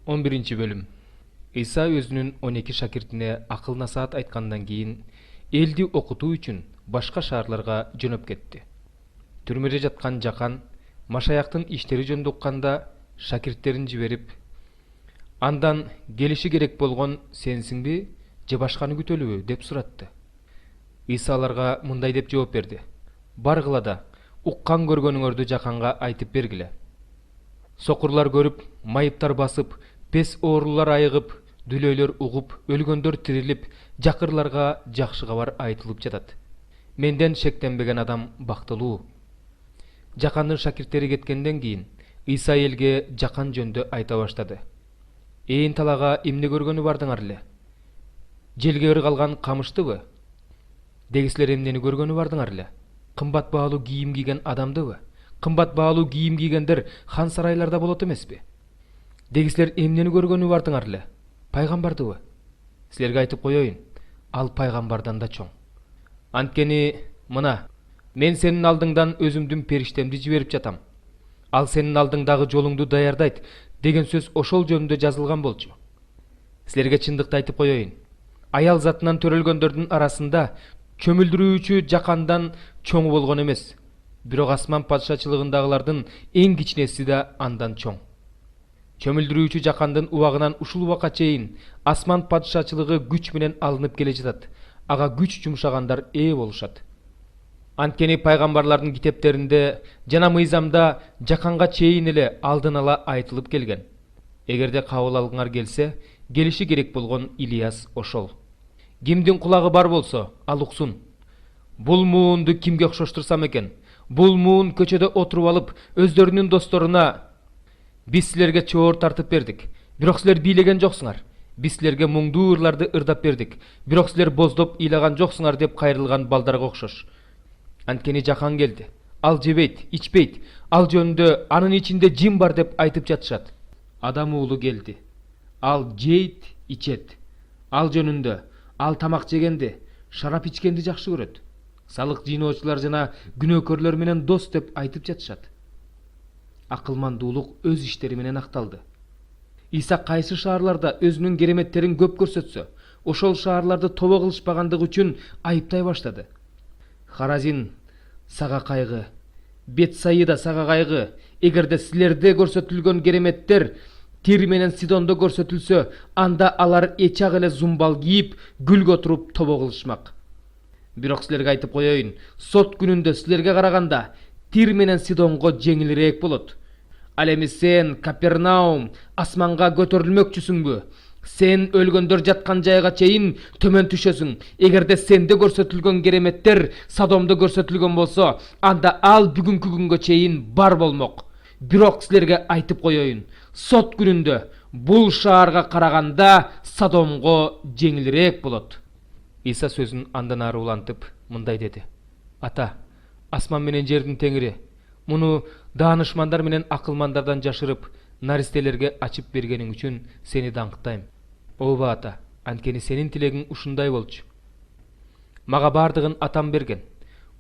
11 bölüm. Ыйса өзүнүн 12 шакиртине акыл насаат айткандан кийин элди окутуу үчүн башка шаарларга жөнөп кетти. Түрмөдө жаткан Жакан Машаяктын иштери жөнүндө укканда шакирттерин жиберип, андан келиши керек болгон сенсиңби же башканы күтөлүбү деп суратты. Ыйса аларга мындай деп жооп берди: Баргыла да уккан көргөнүңөрдү Жаканга айтып бергиле. Сокурлар көрүп, майыптар басып, пес оорулар айыгып, дүлөйлөр угуп, өлгөндөр тирилип, жакырларга жакшы кабар айтылып жатат. Менден шектенбеген адам бактылуу. Жакандын шакирттери кеткенден кийин Ыйса элге Жакан жөнүндө айта баштады. Ээн талага эмне көргөнү бардыңар эле? Желге ыргалган камыштыбы? Дегисилер эмнени көргөнү бардыңар эле? Кымбат баалуу кийим кийген адамдыбы? Кымбат баалуу кийим кийгендер хан сарайларда болот эмеспи? Дегисилер эмнени көргөнү бардыңар эле? Пайгамбардыбы? Силерге айтып коеюн, ал пайгамбардан да чоң. Анткени мына, мен сенин алдыңдан өзүмдүн периштемди жиберип жатам. Ал сенин алдыңдагы жолуңду даярдайт деген сөз ошол жөнүндө жазылган болчу. Силерге чындыкты айтып коеюн, аял затынан төрөлгөндөрдүн арасында чөмүлдүрүүчү Жакандан чоң болгон эмес, бирок асман падышачылыгындагылардын эң кичинеси да андан чоң. Чөмүлдүрүүчү Жакандын убагынан ушул убакка чейин асман падышачылыгы күч менен алынып келе жатат. Ага күч жумшагандар ээ болушат. Анткени пайгамбарлардын китептеринде жана мыйзамда Жаканга чейин эле алдын ала айтылып келген. Эгерде кабыл алгыңар келсе, келиши керек болгон Илияс ошол. Кимдин кулагы бар болсо, ал уксун. Бул муунду кимге окшоштурсам экен? Бул муун көчөдө отуруп алып, өздөрүнүн досторуна: биз силерге чоор тартып бердик, бирок силер бийлеген жоксуңар. Биз силерге муңдуу ырларды ырдап бердик, бирок силер боздоп ыйлаган жоксуңар деп кайрылган балдарга окшош. Анткени Жакан келди. Ал жебейт, ичпейт, ал жөнүндө анын ичинде жин бар деп айтып жатышат. Адам уулу келди. Ал жейт, ичет. Ал жөнүндө ал тамак жегенди, шарап ичкенди жакшы көрөт. Салык жыйноочулар жана күнөөкөрлөр менен дос деп айтып жатышат. Акылмандуулук өз иштери менен акталды. Ыйса кайсы шаарларда өзүнүн кереметтерин көп көрсөтсө, ошол шаарларды тобо кылышпагандыгы үчүн айыптай баштады. Харазин, сага кайгы. Бетсайыда, сага кайгы. Эгерде силерде көрсөтүлгөн кереметтер Тир менен Сидондо көрсөтүлсө, анда алар эчак эле зумбал кийип, гүлгө туруп тобо кылышмак. Бирок силерге айтып коеюн, сот күнүндө силерге караганда Тир менен Сидонго жеңилирээк болот. Ал эми сен, Капернаум, асманга көтөрүлмөкчүсүңбү? Сен өлгөндөр жаткан жайга чейин төмөн түшөсүң. Эгерде сенде көрсөтүлгөн кереметтер Содомдо көрсөтүлгөн болсо, анда ал бүгүнкү күнгө чейин бар болмок. Бирок силерге айтып коеюн, сот күнүндө бул шаарга караганда Содомго жеңилирээк болот. Ыйса сөзүн андан ары улантып мындай деди: Ата, асман менен жердин теңири, муну даанышмандар менен акылмандардан жашырып, наристелерге ачып бергениң үчүн сени даңктайм. Ооба ата, анткени сенин тилегиң ушундай болчу. Мага бардыгын атам берген.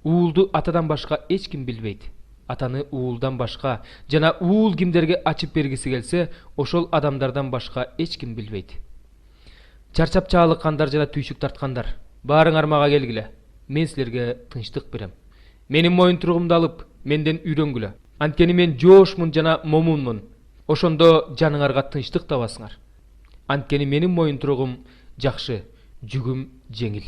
Уулду атадан башка эч ким билбейт. Атаны уулдан башка жана уул кимдерге ачып бергиси келсе, ошол адамдардан башка эч ким билбейт. Чарчап чаалыккандар жана түйшүк тарткандар, баарыңар мага келгиле. Мен силерге тынчтык берем. Менин моюнтуругумду алып, менден үйрөнгүлө. Анткени мен жоошмун жана момунмун. Ошондо жаныңарга тынчтык табасыңар. Анткени менин моюнтуругум жакшы, жүгүм жеңил.